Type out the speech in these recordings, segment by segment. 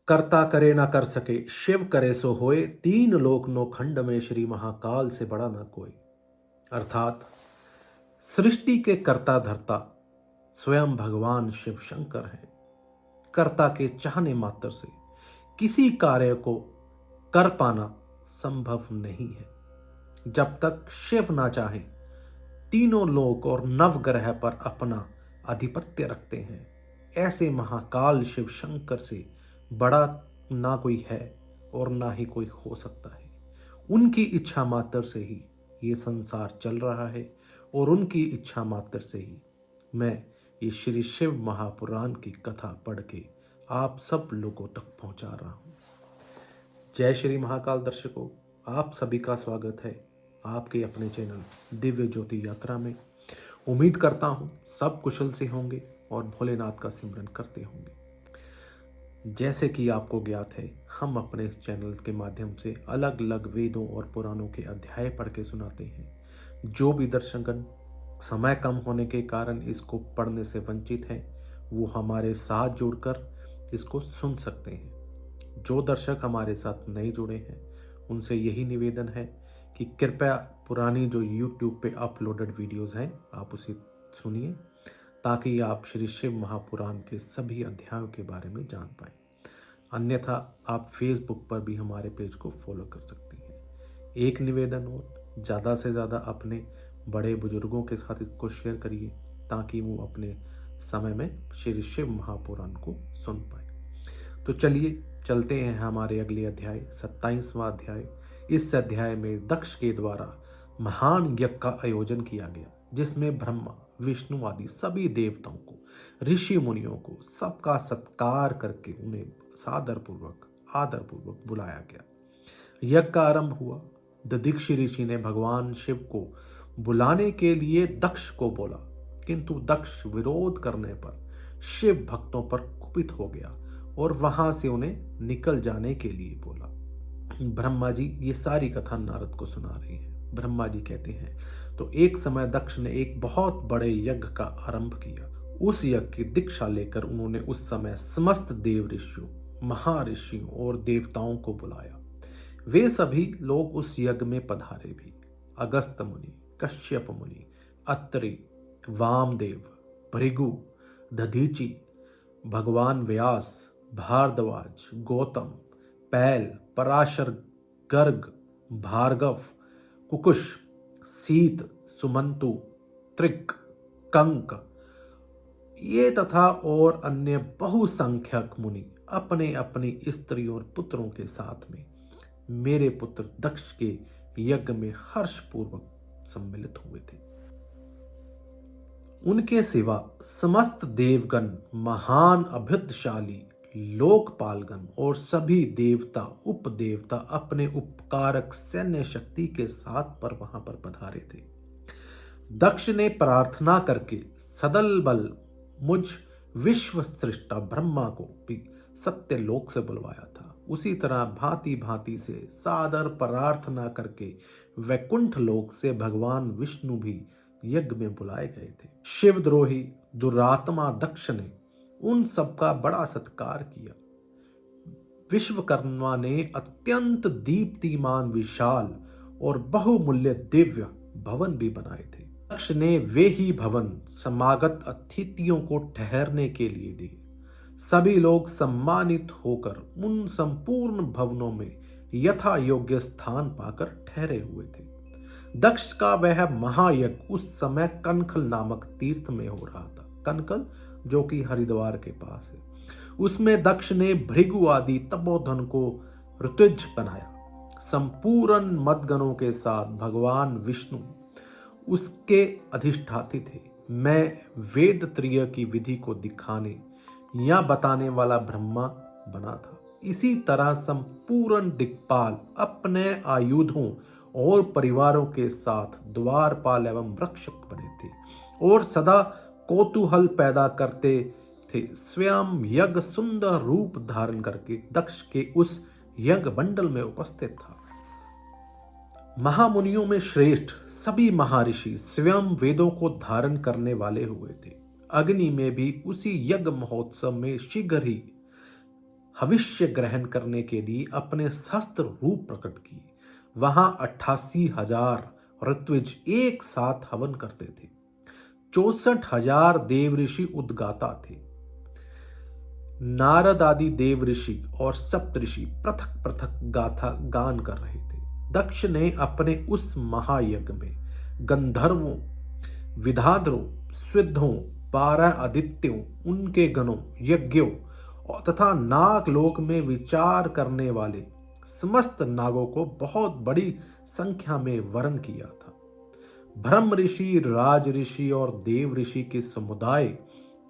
कर्ता करे ना कर सके, शिव करे सो होए, तीन लोक नो खंड में श्री महाकाल से बड़ा ना कोई। अर्थात सृष्टि के कर्ता धर्ता स्वयं भगवान शिव शंकर हैं। कर्ता के चाहने मात्र से किसी कार्य को कर पाना संभव नहीं है। जब तक शिव ना चाहे, तीनों लोक और नवग्रह पर अपना आधिपत्य रखते हैं। ऐसे महाकाल शिव शंकर से बड़ा ना कोई है और ना ही कोई हो सकता है। उनकी इच्छा मात्र से ही ये संसार चल रहा है और उनकी इच्छा मात्र से ही मैं ये श्री शिव महापुराण की कथा पढ़ के आप सब लोगों तक पहुंचा रहा हूं। जय श्री महाकाल दर्शकों, आप सभी का स्वागत है आपके अपने चैनल दिव्य ज्योति यात्रा में। उम्मीद करता हूं सब कुशल से होंगे और भोलेनाथ का सिमरन करते होंगे। जैसे कि आपको ज्ञात है, हम अपने इस चैनल के माध्यम से अलग अलग वेदों और पुराणों के अध्याय पढ़ के सुनाते हैं। जो भी दर्शकगण समय कम होने के कारण इसको पढ़ने से वंचित हैं, वो हमारे साथ जुड़कर इसको सुन सकते हैं। जो दर्शक हमारे साथ नहीं जुड़े हैं, उनसे यही निवेदन है कि कृपया पुरानी जो YouTube पे अपलोडेड वीडियोस हैं, आप उसे सुनिए ताकि आप श्री शिव महापुराण के सभी अध्यायों के बारे में जान पाएं। अन्यथा आप फेसबुक पर भी हमारे पेज को फॉलो कर सकते हैं। एक निवेदन और, ज़्यादा से ज़्यादा अपने बड़े बुजुर्गों के साथ इसको शेयर करिए ताकि वो अपने समय में श्री शिव महापुराण को सुन पाए। तो चलिए चलते हैं हमारे अगले अध्याय 27वां अध्याय। इस अध्याय में दक्ष के द्वारा महान यज्ञ का आयोजन किया गया, जिसमें ब्रह्मा विष्णु आदि सभी देवताओं को, ऋषि मुनियों को सबका सत्कार करके उन्हें आदर पूर्वक बुलाया गया। यज्ञ का आरंभ हुआ। दधीचि ऋषि ने भगवान शिव को बुलाने के लिए दक्ष को बोला, किंतु दक्ष विरोध करने पर शिव भक्तों पर कुपित हो गया और वहां से उन्हें निकल जाने के लिए बोला। ब्रह्मा जी ये सारी कथा नारद को सुना रहे हैं। ब्रह्मा जी कहते हैं, तो एक समय दक्ष ने एक बहुत बड़े यज्ञ का आरंभ किया। उस यज्ञ की दीक्षा लेकर उन्होंने उस समय समस्त देव ऋषियों, महर्षियों और देवताओं को बुलाया। वे सभी लोग उस यज्ञ में पधारे भी। अगस्त मुनि, कश्यप मुनि, अत्रि, वामदेव, भृगु, दधीचि, भगवान व्यास, भारद्वाज, गौतम, पैल, पराशर, गर्ग, भार्गव, कुकुश, सीत, सुमंतु, त्रिक, कंक, ये तथा और अन्य बहुसंख्यक मुनि अपने अपनी स्त्री और पुत्रों के साथ में मेरे पुत्र दक्ष के यज्ञ में हर्षपूर्वक सम्मिलित हुए थे। उनके सिवा समस्त देवगण, महान अभ्युदयशाली लोकपालगण और सभी देवता उपदेवता अपने उपकारक सैन्य शक्ति के साथ पर वहां पर पधारे थे। दक्ष ने प्रार्थना करके सदल बल मुझ विश्व सृष्टा ब्रह्मा को भी सत्य लोक से बुलवाया था। उसी तरह भांति भांति से सादर प्रार्थना करके वैकुंठ लोक से भगवान विष्णु भी यज्ञ में बुलाए गए थे। शिवद्रोही दुरात्मा दक्ष ने उन सबका बड़ा सत्कार किया। विश्वकर्मा ने अत्यंत दीप्तिमान विशाल और बहुमूल्य दिव्य भवन भी बनाए थे। दक्ष ने वे ही भवन समागत अतिथियों को ठहरने के लिए दिए। सभी लोग सम्मानित होकर उन संपूर्ण भवनों में यथा योग्य स्थान पाकर ठहरे हुए थे। दक्ष का वह महायज्ञ उस समय कनखल नामक तीर्थ में हो रहा था। कनखल जो कि हरिद्वार के पास है। उसमें दक्ष ने भृगु आदि तपोधन को ऋतुज बनाया। संपूर्ण मदगणों के साथ भगवान विष्णु उसके अधिष्ठाती थे। मैं वेद त्रय की विधि को दिखाने या बताने वाला ब्रह्मा बना था। इसी तरह संपूर्ण दिक्पाल अपने आयुधों और परिवारों के साथ द्वारपाल एवं रक्षक बने थे और सदा कौतूहल पैदा करते थे। स्वयं यज्ञ सुंदर रूप धारण करके दक्ष के उस यज्ञ मंडल में उपस्थित था। महामुनियों में श्रेष्ठ सभी महर्षि स्वयं वेदों को धारण करने वाले हुए थे। अग्नि में भी उसी यज्ञ महोत्सव में शीघ्र ही हविष्य ग्रहण करने के लिए अपने सहस्त्र रूप प्रकट किए। वहां 88,000 ऋत्विज एक साथ हवन करते थे। 64,000 देव ऋषि उद्गाता थे। नारद आदि देव ऋषि और सप्तऋषि पृथक पृथक गाथा गान कर रहे थे। दक्ष ने अपने उस महायज्ञ में गंधर्वों, विधाधरों, सिद्धों, 12 आदित्यों, उनके गणों, यज्ञों तथा नागलोक में विचार करने वाले समस्त नागों को बहुत बड़ी संख्या में वरण किया था। ब्रह्म ऋषि, राज ऋषि और देव ऋषि के समुदाय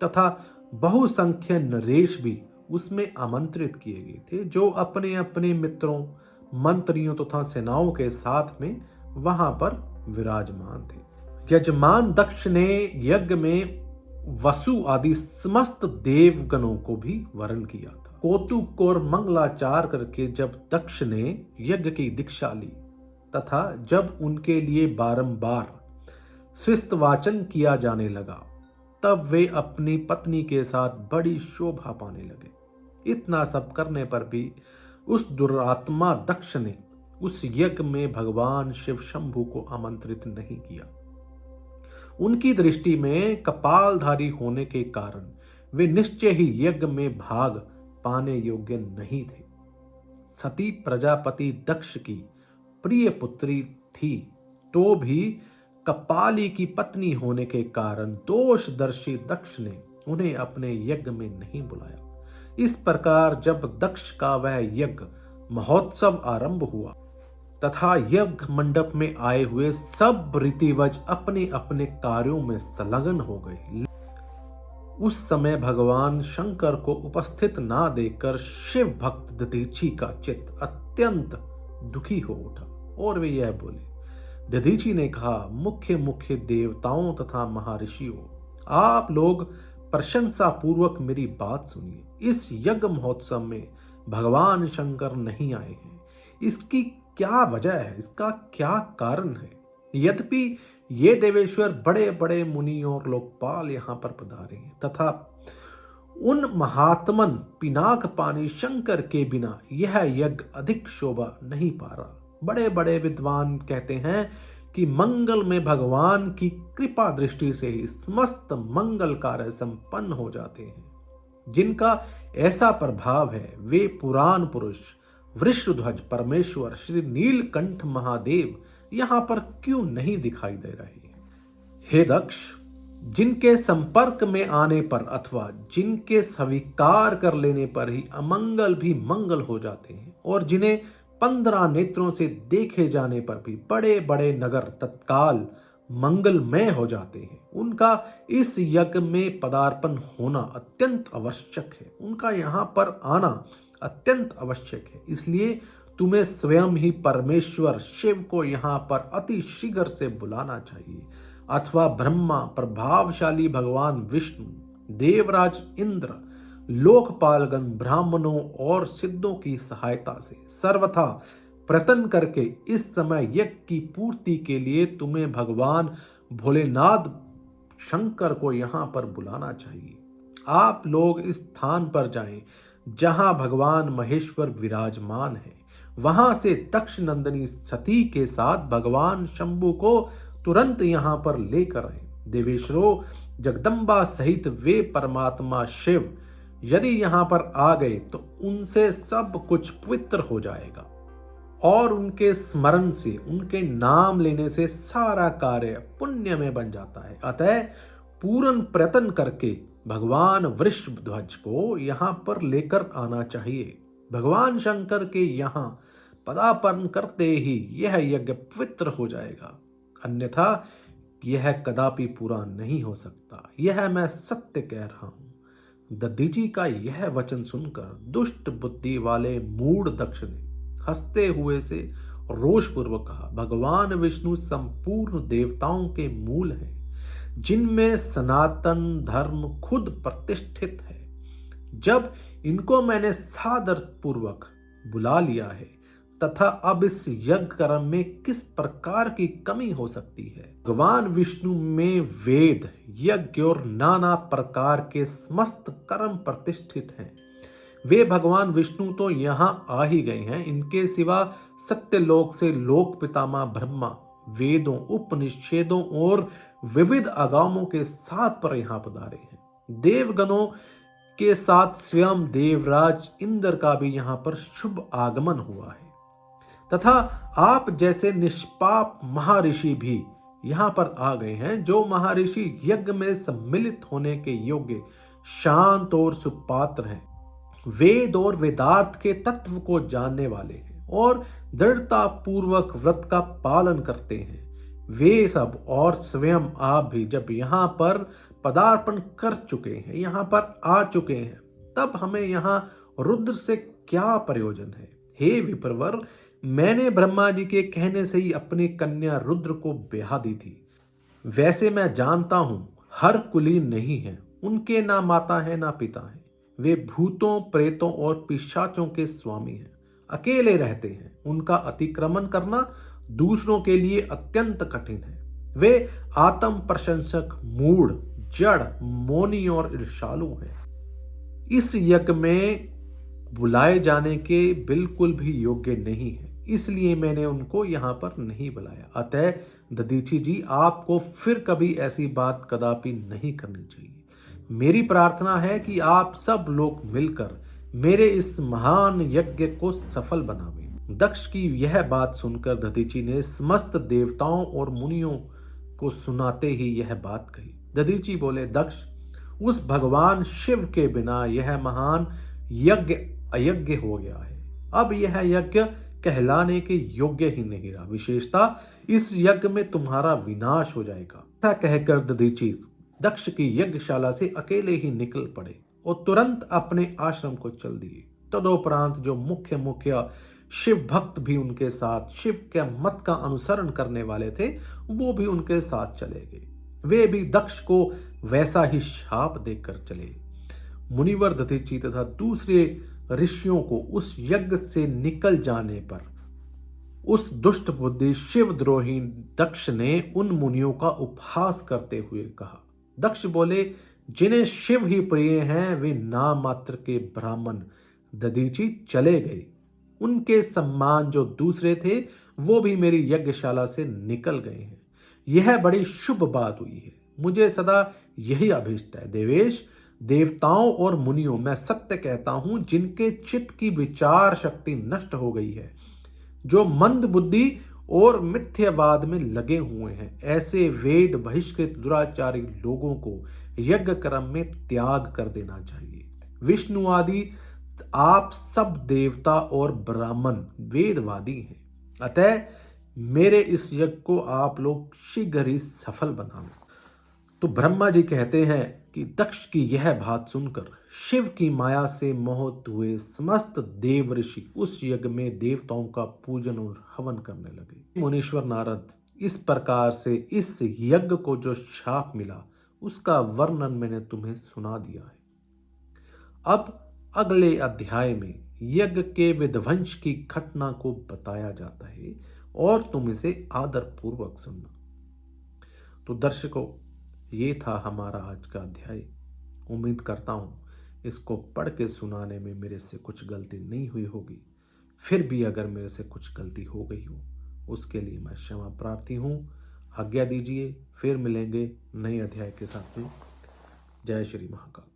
तथा बहुसंख्य नरेश भी उसमें आमंत्रित किए गए थे, जो अपने अपने मित्रों, मंत्रियों तथा सेनाओं के साथ में वहां पर विराजमान थे। यजमान दक्ष ने यज्ञ में वसु आदि समस्त देवगणों को भी वरण किया था। कौतुक और मंगलाचार करके जब दक्ष ने यज्ञ की दीक्षा ली तथा जब उनके लिए बारंबार स्विस्तवाचन किया जाने लगा, तब वे अपनी पत्नी के साथ बड़ी शोभा पाने लगे। इतना सब करने पर भी उस दुरात्मा दक्ष ने उस यज्ञ में भगवान शिव शंभु को आमंत्रित नहीं किया। उनकी दृष्टि में कपालधारी होने के कारण वे निश्चय ही यज्ञ में भाग पाने योग्य नहीं थे। सती प्रजापति दक्ष की प्रिय पुत्री थी, तो भी कपाली की पत्नी होने के कारण दोषदर्शी दक्ष ने उन्हें अपने यज्ञ में नहीं बुलाया। इस प्रकार जब दक्ष का वह यज्ञ महोत्सव आरंभ हुआ तथा यज्ञ मंडप में आए हुए सब रीतिवज अपने अपने कार्यों में संलग्न हो गए, उस समय भगवान शंकर को उपस्थित ना देखकर शिव भक्त दधीची का चित्त अत्यंत दुखी हो उठा और वे यह बोले। दधीची ने कहा, मुख्य मुख्य देवताओं तथा महर्षियों, आप लोग प्रशंसा पूर्वक मेरी बात सुनिए। इस यज्ञ महोत्सव में भगवान शंकर नहीं आए हैं। इसकी क्या वजह है, इसका क्या कारण है? यद्यपि ये देवेश्वर बड़े बड़े मुनि और लोकपाल यहाँ पर पधारे हैं तथा उन महात्मन पिनाक पानी शंकर के बिना यह यज्ञ अधिक शोभा नहीं पा रहा। बड़े बड़े विद्वान कहते हैं कि मंगल में भगवान की कृपा दृष्टि से ही समस्त मंगल कार्य संपन्न हो जाते हैं। जिनका ऐसा प्रभाव है वे पुराण पुरुष वृषध्वज परमेश्वर श्री नीलकंठ महादेव यहाँ पर क्यों नहीं दिखाई दे रहे? हे दक्ष, जिनके संपर्क में आने पर अथवा जिनके स्वीकार कर लेने पर ही अमंगल भी मंगल हो जाते हैं और जिन्हें 15 नेत्रों से देखे जाने पर भी बड़े बड़े नगर तत्काल मंगलमय हो जाते हैं, उनका इस यज्ञ में पदार्पण होना अत्यंत आवश्यक है। उनका यहाँ पर आना अत्यंत आवश्यक है। इसलिए तुम्हें स्वयं ही परमेश्वर शिव को यहाँ पर अति शीघ्र से बुलाना चाहिए, अथवा ब्रह्मा, प्रभावशाली भगवान विष्णु, देवराज इंद्र, लोकपालगण, ब्राह्मणों और सिद्धों की सहायता से सर्वथा प्रयत्न करके इस समय यज्ञ की पूर्ति के लिए तुम्हें भगवान भोलेनाथ शंकर को यहाँ पर बुलाना चाहिए। आप लोग इस स्थान पर जाएं जहां भगवान महेश्वर विराजमान है। वहां से दक्ष नंदिनी सती के साथ भगवान शंभु को तुरंत यहां पर लेकर आए। देवेश्वरों, जगदम्बा सहित वे परमात्मा शिव यदि यहां पर आ गए तो उनसे सब कुछ पवित्र हो जाएगा और उनके स्मरण से, उनके नाम लेने से सारा कार्य पुण्य में बन जाता है। अतः पूर्ण प्रयत्न करके भगवान वृषध्वज को यहाँ पर लेकर आना चाहिए। भगवान शंकर के यहाँ पदार्पण करते ही यह यज्ञ पवित्र हो जाएगा, अन्यथा यह कदापि पूरा नहीं हो सकता। यह मैं सत्य कह रहा हूँ। दधीची का यह वचन सुनकर दुष्ट बुद्धि वाले मूढ़ दक्ष ने हंसते हुए से रोषपूर्वक कहा, भगवान विष्णु संपूर्ण देवताओं के मूल हैं, जिनमें सनातन धर्म खुद प्रतिष्ठित है। जब इनको मैंने सादर पूर्वक बुला लिया है तथा अब इस यज्ञ कर्म में किस प्रकार की कमी हो सकती है? भगवान विष्णु में वेद, यज्ञ और नाना प्रकार के समस्त कर्म प्रतिष्ठित हैं। वे भगवान विष्णु तो यहाँ आ ही गए हैं, इनके सिवा सत्यलोक से लोक पितामह ब्रह्मा वेदों, उपनिषेदों और विविध आगमों के साथ पर यहाँ पधारे हैं। देवगणों के साथ स्वयं देवराज इंद्र का भी यहाँ पर शुभ आगमन हुआ है तथा आप जैसे निष्पाप महर्षि भी यहाँ पर आ गए हैं, जो महर्षि यज्ञ में सम्मिलित होने के योग्य, शांत और सुपात्र हैं, वेद और वेदार्थ के तत्व को जानने वाले हैं और दृढ़ता पूर्वक व्रत का पालन करते हैं। वे सब और स्वयं आप भी जब यहाँ पर पदार्पण कर चुके हैं, यहाँ पर आ चुके हैं, तब हमें यहाँ रुद्र से क्या प्रयोजन है? हे विप्रवर, मैंने ब्रह्मा जी के कहने से ही अपनी कन्या रुद्र को ब्याह दी थी। वैसे मैं जानता हूं हर कुलीन नहीं है, उनके ना माता है ना पिता है, वे भूतों, प्रेतों और पिशाचों के स्वामी हैं, अकेले रहते हैं, उनका अतिक्रमण करना दूसरों के लिए अत्यंत कठिन है। वे आत्म प्रशंसक, मूढ़, जड़, मौनी और ईर्ष्यालु हैं। इस यज्ञ में बुलाए जाने के बिल्कुल भी योग्य नहीं है, इसलिए मैंने उनको यहाँ पर नहीं बुलाया। अतः दधीची जी, आपको फिर कभी ऐसी बात कदापि नहीं करनी चाहिए। मेरी प्रार्थना है कि आप सब लोग मिलकर मेरे इस महान यज्ञ को सफल बनावें। दक्ष की यह बात सुनकर दधीची ने समस्त देवताओं और मुनियों को सुनाते ही यह बात कही। दधीची बोले, दक्ष, उस भगवान शिव के बिना यह महान यज्ञ अयज्ञ हो गया है। अब यह यज्ञ कहलाने के योग्य ही नहीं रहा। विशेषता इस यज्ञ में तुम्हारा विनाश हो जाएगा। ऐसा कहकर दधीची दक्ष की यज्ञशाला से अकेले ही निकल पड़े और तुरंत अपने आश्रम को चल दिए। तदोपरांत जो मुख्य शिव भक्त भी उनके साथ, शिव के मत का अनुसरण करने वाले थे, वो भी उनके साथ चले गए। वे भी दक्ष को वैसा ही शाप देकर चले। मुनिवर दधीची तथा दूसरे ऋषियों को उस यज्ञ से निकल जाने पर उस दुष्ट बुद्धि शिवद्रोही दक्ष ने उन मुनियों का उपहास करते हुए कहा। दक्ष बोले, जिन्हें शिव ही प्रिय हैं वे नाम मात्र के ब्राह्मण दधीची चले गए। उनके सम्मान जो दूसरे थे वो भी मेरी यज्ञशाला से निकल गए हैं। यह बड़ी शुभ बात हुई है। मुझे सदा यही अभिष्ट है। देवेश, देवताओं और मुनियों, मैं सत्य कहता हूं, जिनके चित्त की विचार शक्ति नष्ट हो गई है, जो मंद बुद्धि और मिथ्यावाद में लगे हुए हैं, ऐसे वेद बहिष्कृत दुराचारी लोगों को यज्ञ कर्म में त्याग कर देना चाहिए। विष्णु आदि आप सब देवता और ब्राह्मण वेदवादी हैं, अतः मेरे इस यज्ञ को आप लोग शीघ्र ही सफल बनाओ। तो ब्रह्मा जी कहते हैं कि दक्ष की यह बात सुनकर शिव की माया से मोहित हुए समस्त देव ऋषि उस यज्ञ में देवताओं का पूजन और हवन करने लगे। मुनीश्वर नारद, इस प्रकार से इस यज्ञ को जो शाप मिला उसका वर्णन मैंने तुम्हें सुना दिया है। अब अगले अध्याय में यज्ञ के विध्वंस की घटना को बताया जाता है और तुम इसे आदर पूर्वक सुनना। तो दर्शकों, ये था हमारा आज का अध्याय। उम्मीद करता हूँ इसको पढ़ के सुनाने में मेरे से कुछ गलती नहीं हुई होगी। फिर भी अगर मेरे से कुछ गलती हो गई हो उसके लिए मैं क्षमा प्रार्थी हूँ। आज्ञा दीजिए, फिर मिलेंगे नए अध्याय के साथ में। जय श्री महाकाल।